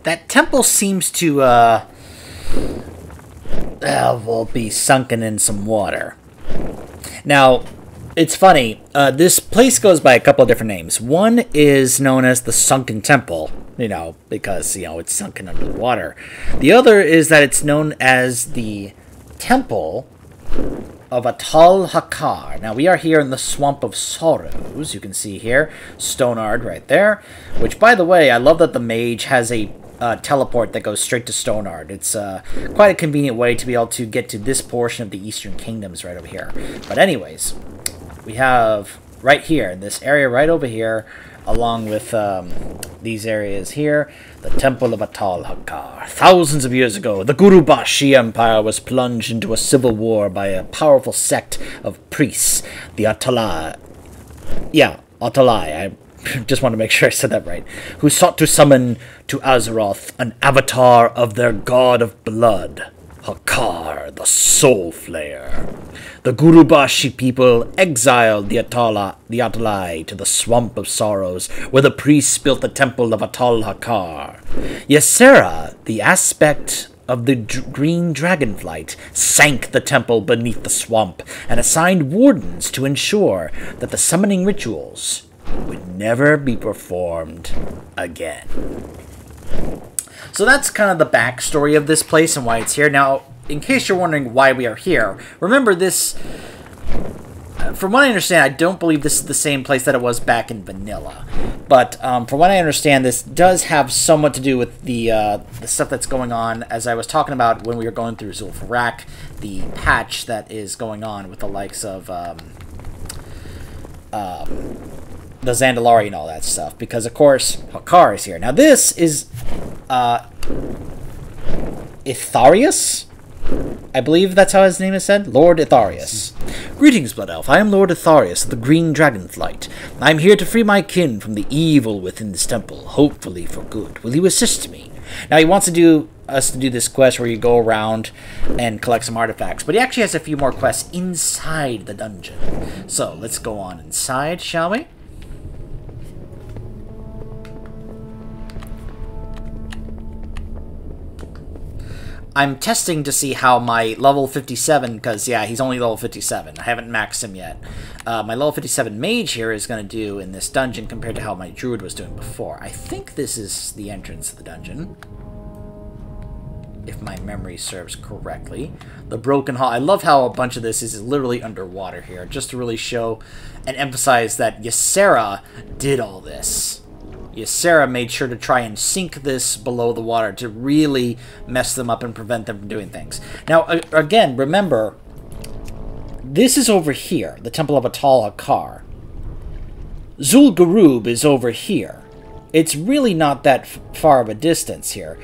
That temple seems to, will be sunken in some water. Now, it's funny. This place goes by a couple of different names. One is known as the Sunken Temple, because, it's sunken under the water. The other is that it's known as the Temple of Atal'hakkar. Now, we are here in the Swamp of Sorrows. You can see here, Stonard right there. Which, by the way, I love that the mage has a teleport that goes straight to Stonard. It's quite a convenient way to be able to get to this portion of the Eastern Kingdoms right over here. But anyways, we have right here, in this area right over here, along with these areas here, the Temple of Atal'hakkar. Thousands of years ago, the Gurubashi Empire was plunged into a civil war by a powerful sect of priests, the Atal'hakkar. Yeah, Atal'hakkar. I just want to make sure I said that right. Who sought to summon to Azeroth an avatar of their god of blood, Hakkar, the Soul Flayer. The Gurubashi people exiled the Atal'hakkar to the Swamp of Sorrows, where the priests built the Temple of Atal'hakkar. Ysera, the aspect of the green dragonflight, sank the temple beneath the swamp and assigned wardens to ensure that the summoning rituals would never be performed again. So that's kind of the backstory of this place and why it's here. Now, in case you're wondering why we are here, remember this, from what I understand, I don't believe this is the same place that it was back in vanilla. But from what I understand, this does have somewhat to do with the stuff that's going on, as I was talking about when we were going through Zul'Farrak, the patch that is going on with the likes of the Zandalari and all that stuff, because of course Hakkar is here. Now this is Itharius? I believe that's how his name is said. Lord Itharius. Greetings, Blood Elf. I am Lord Itharius of the Green Dragonflight. I am here to free my kin from the evil within this temple, hopefully for good. Will you assist me? Now he wants us to do this quest where you go around and collect some artifacts, but he actually has a few more quests inside the dungeon. So let's go on inside, shall we? I'm testing to see how my level 57, because, yeah, he's only level 57. I haven't maxed him yet. My level 57 mage here is going to do in this dungeon compared to how my druid was doing before. I think this is the entrance of the dungeon, if my memory serves correctly. The Broken Hall. I love how a bunch of this is literally underwater here, just to really show and emphasize that Ysera did all this. Ysera made sure to try and sink this below the water to really mess them up and prevent them from doing things. Now, again, remember, this is over here, the Temple of Atal'hakkar. Zul'Gurub is over here. It's really not that far of a distance here.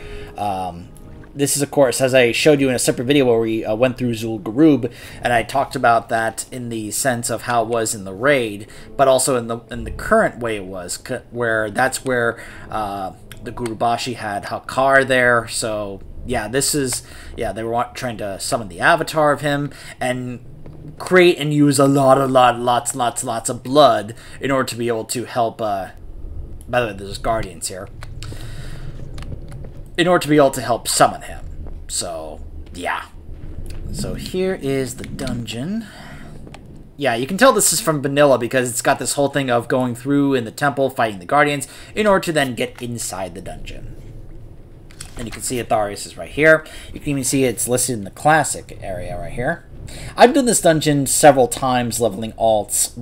This is, of course, as I showed you in a separate video where we went through Zul'Gurub, and I talked about that in the sense of how it was in the raid, but also in the current way it was, where that's where the Gurubashi had Hakkar there. So yeah, this is, yeah, they were trying to summon the avatar of him and create and use lots of blood in order to be able to help. By the way, there's guardians here. In order to be able to help summon him. So, yeah. So here is the dungeon. Yeah, you can tell this is from vanilla because it's got this whole thing of going through in the temple, fighting the guardians, in order to then get inside the dungeon. And you can see Itharius is right here. You can even see it's listed in the classic area right here. I've done this dungeon several times leveling alts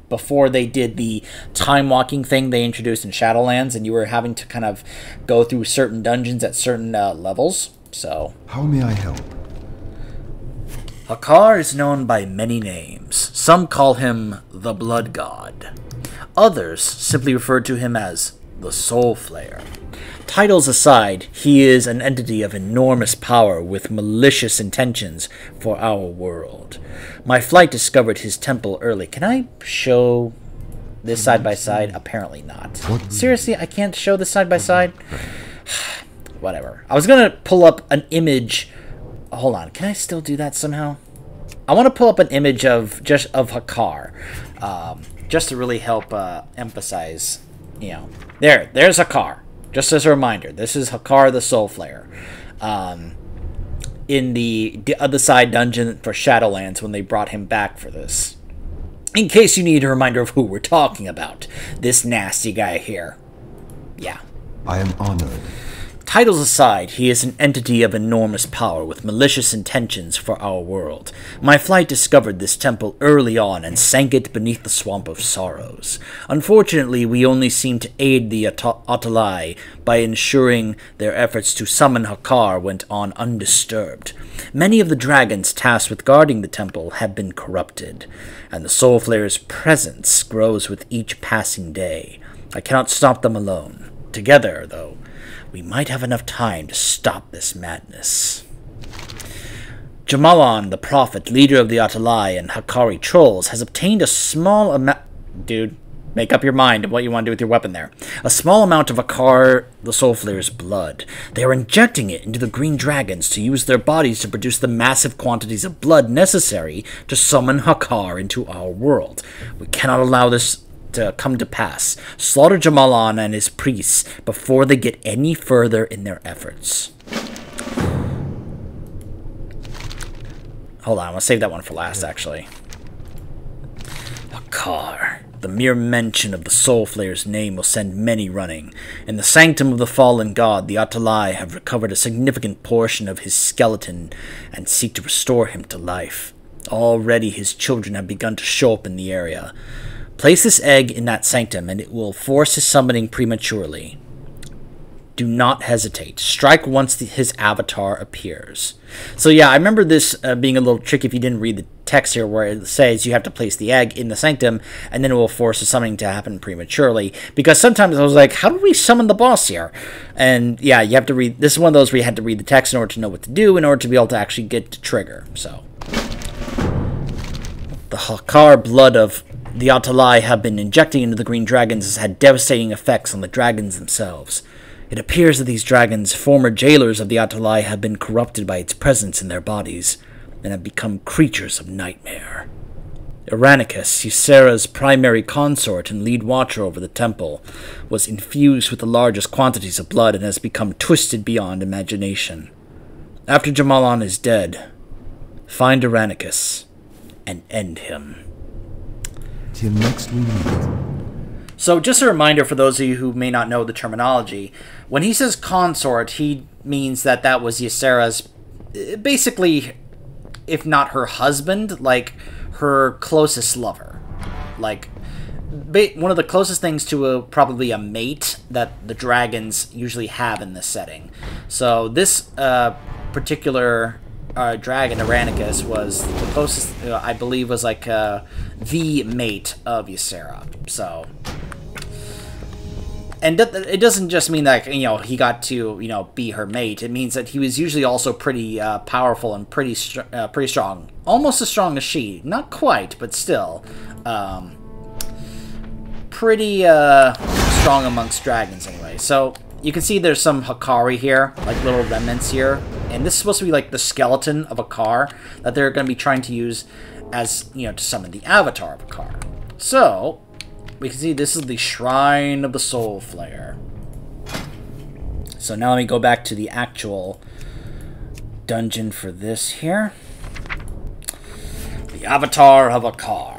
before they did the time walking thing they introduced in Shadowlands, and you were having to kind of go through certain dungeons at certain levels. So, how may I help? Hakkar is known by many names. Some call him the Blood God. Others simply refer to him as the Soul Flayer. Titles aside, he is an entity of enormous power with malicious intentions for our world. My flight discovered his temple early. Can I show this side by side? Apparently not. Seriously, I can't show this side by side? Whatever. I was going to pull up an image. Hold on. Can I still do that somehow? I want to pull up an image of Hakkar, just to really help emphasize you know, there's Hakkar. Just as a reminder, this is Hakkar the Soul Flayer. In the other side dungeon for Shadowlands when they brought him back for this. In case you need a reminder of who we're talking about. This nasty guy here. Yeah. I am honored. Titles aside, he is an entity of enormous power with malicious intentions for our world. My flight discovered this temple early on and sank it beneath the swamp of sorrows. Unfortunately, we only seemed to aid the Atal'hakkar by ensuring their efforts to summon Hakkar went on undisturbed. Many of the dragons tasked with guarding the temple have been corrupted, and the Soul Flayer's presence grows with each passing day. I cannot stop them alone. Together, though, we might have enough time to stop this madness. Jamalan, the prophet, leader of the Atal'hakkar and Hakkari trolls, has obtained a small amount... Dude, make up your mind of what you want to do with your weapon there. A small amount of Hakkar, the Soul Flayer's blood. They are injecting it into the green dragons to use their bodies to produce the massive quantities of blood necessary to summon Hakkar into our world. We cannot allow this to come to pass. Slaughter Jamalan and his priests before they get any further in their efforts. Hold on, I'm gonna save that one for last, actually. Hakkar. The mere mention of the Soul Flayer's name will send many running. In the sanctum of the fallen god, the Atal'hakkar have recovered a significant portion of his skeleton and seek to restore him to life. Already his children have begun to show up in the area. Place this egg in that sanctum, and it will force his summoning prematurely. Do not hesitate. Strike once his avatar appears. So yeah, I remember this being a little tricky if you didn't read the text here, where it says you have to place the egg in the sanctum, and then it will force the summoning to happen prematurely. Because sometimes I was like, how do we summon the boss here? And yeah, you have to read. This is one of those where you had to read the text in order to know what to do, in order to be able to actually get to trigger. So the Hakkar blood of the Atal'hakkar have been injecting into the green dragons has had devastating effects on the dragons themselves. It appears that these dragons, former jailers of the Atal'hakkar, have been corrupted by its presence in their bodies, and have become creatures of nightmare. Irenicus, Ysera's primary consort and lead watcher over the temple, was infused with the largest quantities of blood and has become twisted beyond imagination. After Jamalan is dead, find Irenicus and end him. Till next we meet. So just a reminder for those of you who may not know the terminology, when he says consort, he means that that was Ysera's, basically, if not her husband, like her closest lover. Like, one of the closest things to probably a mate that the dragons usually have in this setting. So this particular dragon, Irenicus, was the closest, I believe, was like the mate of Ysera. So, and it doesn't just mean that, you know, he got to, you know, be her mate. It means that he was usually also pretty powerful and pretty strong, almost as strong as she. Not quite, but still, pretty strong amongst dragons anyway. So you can see there's some Hakkari here, like little remnants here. And this is supposed to be like the skeleton of Hakkar that they're going to be trying to use as, you know, to summon the avatar of Hakkar. So, we can see this is the Shrine of the Soul Flayer. So now let me go back to the actual dungeon for this here. The avatar of Hakkar.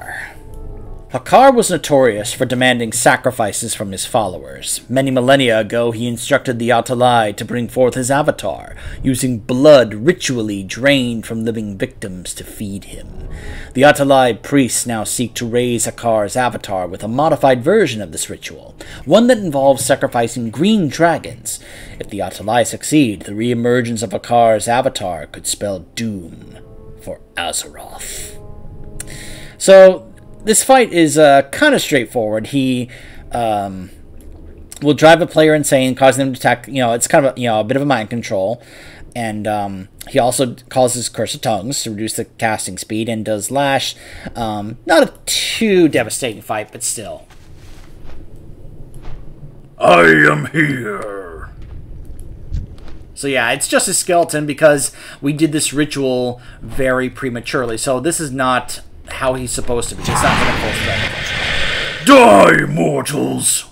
Hakkar was notorious for demanding sacrifices from his followers. Many millennia ago, he instructed the Atal'hakkar to bring forth his avatar, using blood ritually drained from living victims to feed him. The Atal'hakkar priests now seek to raise Hakkar's avatar with a modified version of this ritual, one that involves sacrificing green dragons. If the Atal'hakkar succeed, the re-emergence of Hakkar's avatar could spell doom for Azeroth. So, this fight is kind of straightforward. He will drive a player insane, causing them to attack. You know, it's kind of a bit of a mind control, and he also causes Curse of Tongues to reduce the casting speed, and does Lash. Not a too devastating fight, but still. I am here. So yeah, it's just a skeleton because we did this ritual very prematurely. So this is not how he's supposed to be. It's not going to full strength. Die, mortals!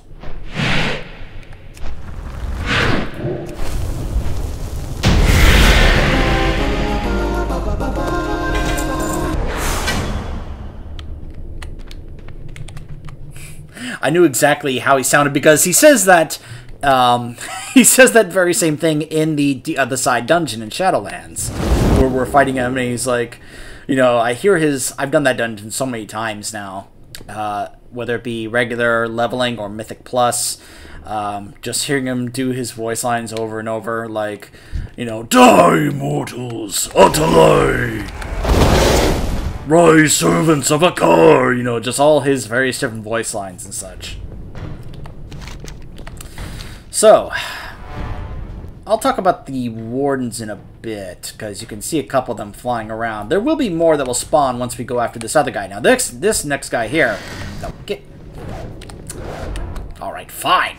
I knew exactly how he sounded because he says that he says that very same thing in the other side dungeon in Shadowlands, where we're fighting him, and he's like, I hear his. I've done that dungeon so many times now, whether it be regular leveling or Mythic Plus. Just hearing him do his voice lines over and over, like, die, mortals, Atal'hakkar! Rise, servants of Akkar! Just all his various different voice lines and such. So, I'll talk about the wardens in a bit, because you can see a couple of them flying around. There will be more that will spawn once we go after this other guy. Now, this next guy here... No, get... Alright, fine.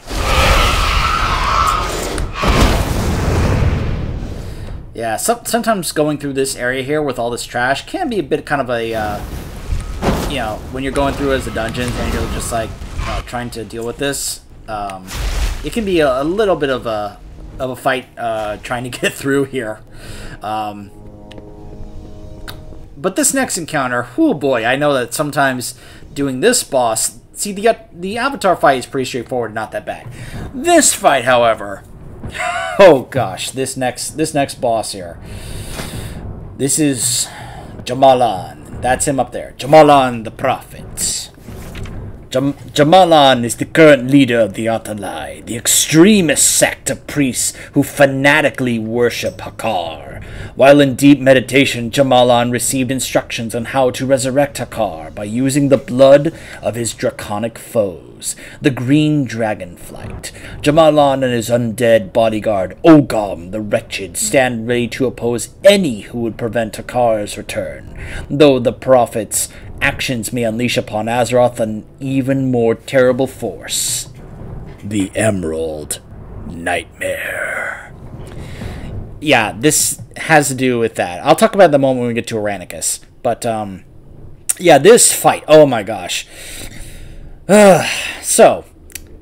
Yeah, sometimes going through this area here with all this trash can be a bit kind of a, when you're going through as a dungeon and you're just like trying to deal with this, it can be a little bit of a fight trying to get through here. But this next encounter, oh boy, I know that sometimes doing this boss, see, the Avatar fight is pretty straightforward, not that bad. This fight, however, oh gosh, this next boss here. This is Jamalan. That's him up there. Jamalan the Prophet. Jamalan is the current leader of the Atal'hakkar, the extremist sect of priests who fanatically worship Atal'hakkar. While in deep meditation, Jamalan received instructions on how to resurrect Atal'hakkar by using the blood of his draconic foes, the green dragonflight. Jamalan and his undead bodyguard, Ogam the Wretched, stand ready to oppose any who would prevent Atal'hakkar's return, though the Prophet's actions may unleash upon Azeroth an even more terrible force. The Emerald Nightmare. Yeah, this has to do with that. I'll talk about it the moment when we get to Aranicus. But, yeah, this fight, oh my gosh. So,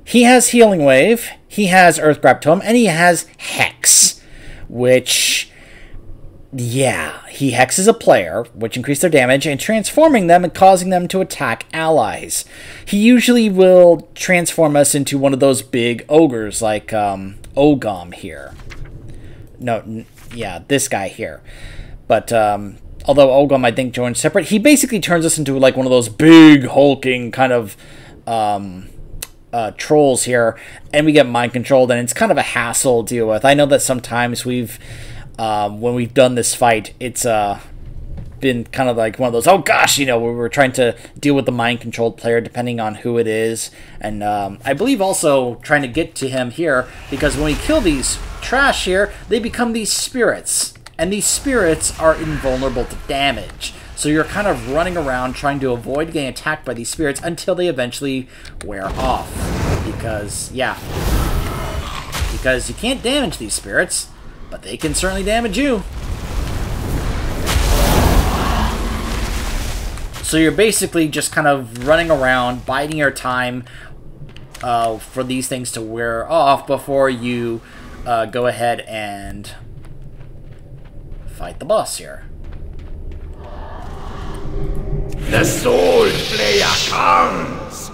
he has Healing Wave, he has Earthgrab Tome, and he has Hex, which... Yeah, he hexes a player, which increases their damage, and transforming them and causing them to attack allies. He usually will transform us into one of those big ogres, like Ogam here. No, yeah, this guy here. But although Ogam, I think, joins separate, he basically turns us into like one of those big, hulking kind of trolls here, and we get mind controlled, and it's kind of a hassle to deal with. I know that sometimes we've... when we've done this fight, it's been kind of like one of those, oh gosh, where we're trying to deal with the mind-controlled player depending on who it is. And I believe also trying to get to him here, because when we kill these trash here, they become these spirits. And these spirits are invulnerable to damage. So you're kind of running around trying to avoid getting attacked by these spirits until they eventually wear off. Because, yeah. Because you can't damage these spirits, but they can certainly damage you. So you're basically just kind of running around, biding your time for these things to wear off before you go ahead and fight the boss here. The Soul Player comes!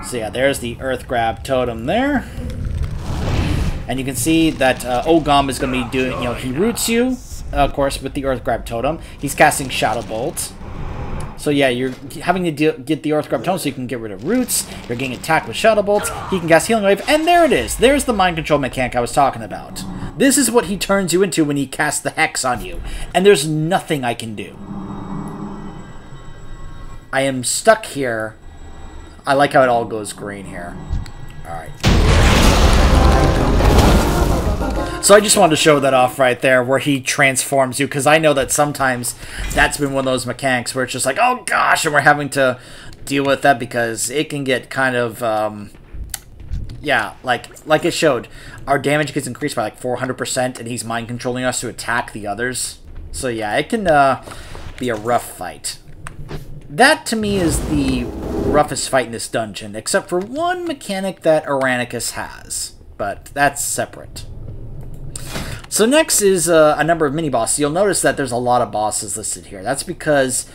So yeah, there's the Earth Grab Totem there. And you can see that Ogam is going to be doing, he roots you, of course, with the Earth Grab Totem. He's casting Shadow Bolt. So yeah, you're having to get the Earth Grab Totem so you can get rid of roots. You're getting attacked with Shadow Bolts. He can cast Healing Wave, and there it is. There's the mind control mechanic I was talking about. This is what he turns you into when he casts the Hex on you. And there's nothing I can do. I am stuck here. I like how it all goes green here. Alright. So I just wanted to show that off right there, where he transforms you, because I know that sometimes that's been one of those mechanics where it's just like, oh gosh, and we're having to deal with that because it can get kind of, yeah, like it showed, our damage gets increased by like 400%, and he's mind controlling us to attack the others. So yeah, it can be a rough fight. That, to me, is the roughest fight in this dungeon, except for one mechanic that Aranicus has, but that's separate. So next is a number of mini-bosses. You'll notice that there's a lot of bosses listed here. That's because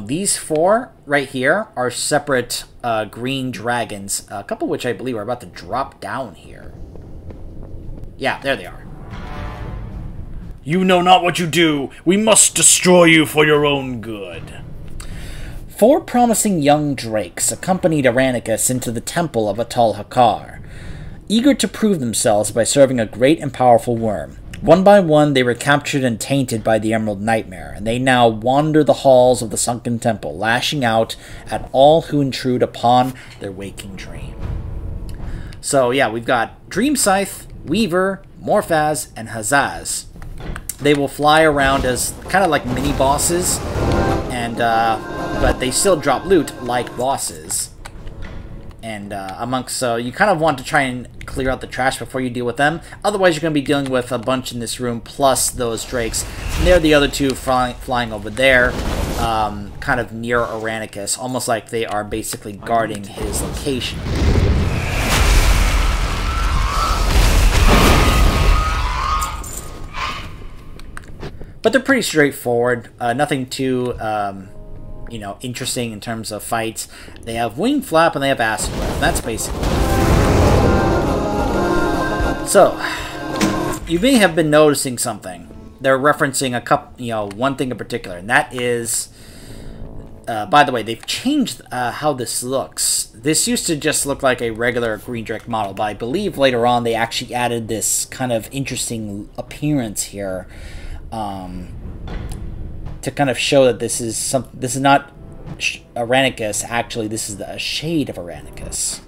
These 4 right here are separate green dragons, a couple which I believe are about to drop down here. Yeah, there they are. You know not what you do. We must destroy you for your own good. 4 promising young drakes accompanied Irenicus into the temple of Atal'hakkar, eager to prove themselves by serving a great and powerful worm. One by one, they were captured and tainted by the Emerald Nightmare, and they now wander the halls of the sunken temple, lashing out at all who intrude upon their waking dream. So yeah, we've got Dream Scythe, Weaver, Morphaz, and Hazaz. They will fly around as kind of like mini-bosses, and but they still drop loot like bosses. And so you kind of want to try and clear out the trash before you deal with them. Otherwise, you're going to be dealing with a bunch in this room, plus those drakes. And there are the other 2 flying over there, kind of near Irenicus, almost like they are basically guarding his location. But they're pretty straightforward. Nothing too... you know, interesting in terms of fights. They have wing flap and they have acid breath. That's basically it. So, you may have been noticing something. They're referencing a couple, you know, one thing in particular, and that is, by the way, they've changed how this looks. This used to just look like a regular Green Drake model, but I believe later on they actually added this kind of interesting appearance here. To kind of show that this is not Irenicus. Actually, this is a shade of Irenicus.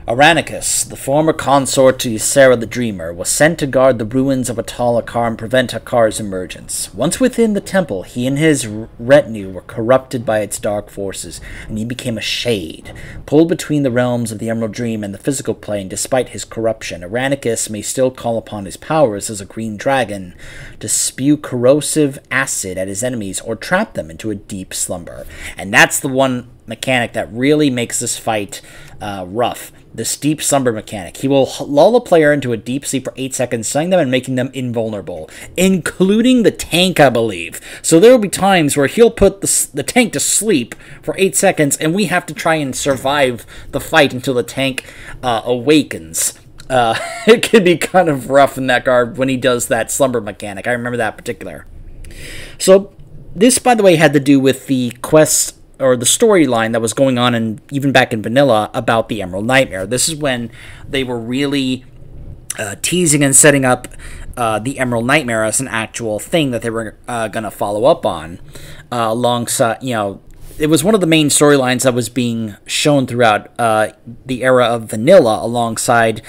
Irenicus, the former consort to Ysera the Dreamer, was sent to guard the ruins of Atal'hakkar and prevent Hakkar's emergence. Once within the temple, he and his retinue were corrupted by its dark forces, and he became a shade, pulled between the realms of the Emerald Dream and the physical plane. Despite his corruption, Irenicus may still call upon his powers as a green dragon to spew corrosive acid at his enemies or trap them into a deep slumber. And that's the one mechanic that really makes this fight rough. This deep slumber mechanic. He will lull a player into a deep sleep for 8 seconds, stunning them and making them invulnerable, including the tank, I believe. So there will be times where he'll put the tank to sleep for 8 seconds, and we have to try and survive the fight until the tank awakens. It can be kind of rough in that regard when he does that slumber mechanic. I remember that particular. So this, by the way, had to do with the quest or the storyline that was going on, and even back in vanilla, about the Emerald Nightmare. This is when they were really teasing and setting up the Emerald Nightmare as an actual thing that they were going to follow up on alongside, you know, it was one of the main storylines that was being shown throughout the era of vanilla, alongside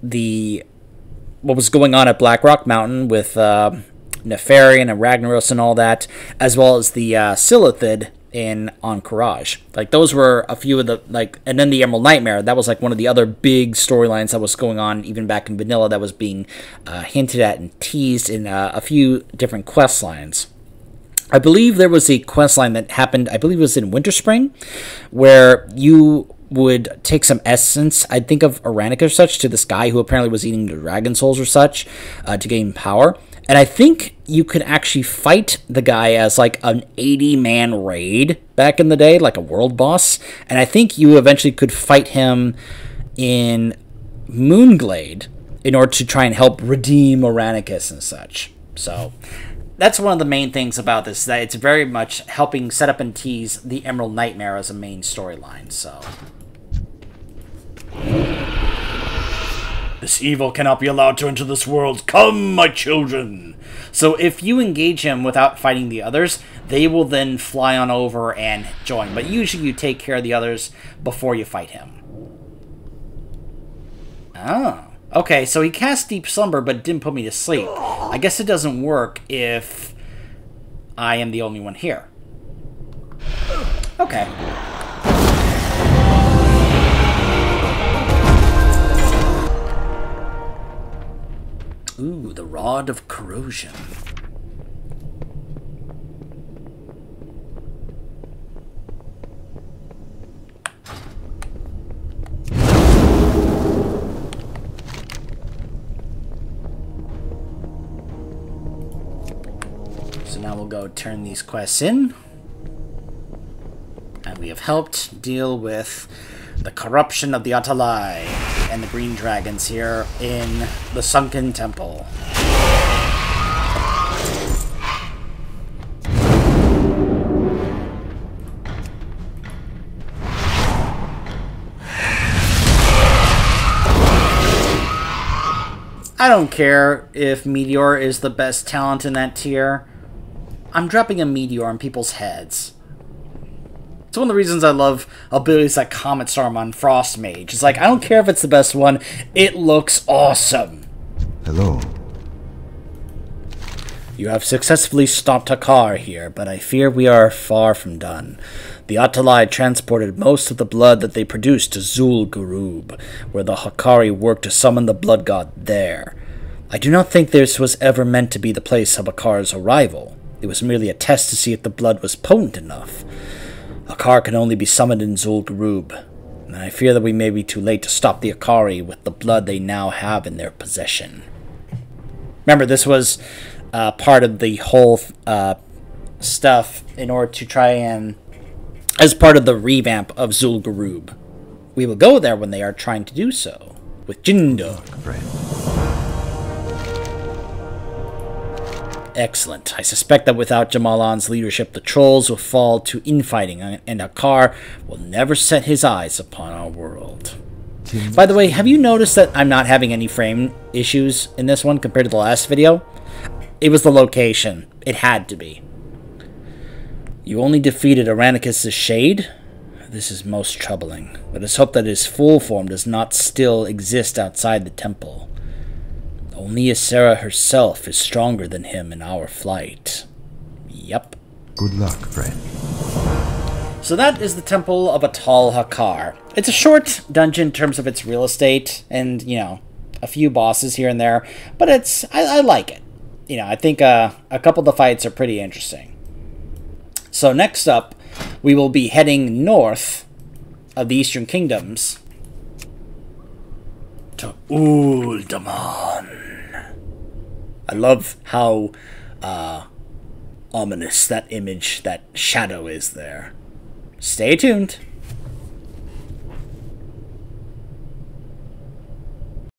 what was going on at Black Rock Mountain with Nefarian and Ragnaros and all that, as well as the Silithid in Encourage. Like, those were a few of the, like, and then the Emerald Nightmare, that was like one of the other big storylines that was going on even back in vanilla, that was being hinted at and teased in a few different quest lines. I believe there was a quest line that happened, I believe it was in Winterspring, where you would take some essence, I think of Iranica or such, to this guy who apparently was eating the dragon souls or such, to gain power. And I think you could actually fight the guy as like an 80-man raid back in the day, like a world boss. And I think you eventually could fight him in Moonglade in order to try and help redeem Iranicus and such. So that's one of the main things about this, that it's very much helping set up and tease the Emerald Nightmare as a main storyline. So this evil cannot be allowed to enter this world. Come, my children! So if you engage him without fighting the others, they will then fly on over and join. But usually you take care of the others before you fight him. Oh. Okay, so he cast Deep Slumber but didn't put me to sleep. I guess it doesn't work if I am the only one here. Okay. Ooh, the Rod of Corrosion. So now we'll will go turn these quests in. And we have helped deal with the corruption of the Atal'hakkar and the green dragons here in the Sunken Temple. I don't care if Meteor is the best talent in that tier. I'm dropping a Meteor on people's heads. It's one of the reasons I love abilities like Comet Storm on Frost Mage. It's like, I don't care if it's the best one, it looks awesome. Hello. You have successfully stopped Atal'hakkar here, but I fear we are far from done. The Atal'hakkar transported most of the blood that they produced to Zul-Gurub, where the Hakkari worked to summon the blood god there. I do not think this was ever meant to be the place of Akkar's arrival. It was merely a test to see if the blood was potent enough. Atal'hakkar can only be summoned in Zul-Gurub, and I fear that we may be too late to stop the Hakkari with the blood they now have in their possession. Remember, this was part of the whole stuff in order to try and, as part of the revamp of Zul-Gurub. We will go there when they are trying to do so, with Jindo. Excellent. I suspect that without Jamalan's leadership, the trolls will fall to infighting, and Atal'hakkar will never set his eyes upon our world. By the way, have you noticed that I'm not having any frame issues in this one compared to the last video? It was the location. It had to be. You only defeated Aranicus' Shade? This is most troubling. Let us hope that his full form does not still exist outside the temple. Only Ysera herself is stronger than him in our flight. Yep. Good luck, friend. So that is the Temple of Atal'hakkar. It's a short dungeon in terms of its real estate and, you know, a few bosses here and there, but I like it. You know, I think a couple of the fights are pretty interesting. So next up, we will be heading north of the Eastern Kingdoms to Uldaman. I love how ominous that image, that shadow is there. Stay tuned.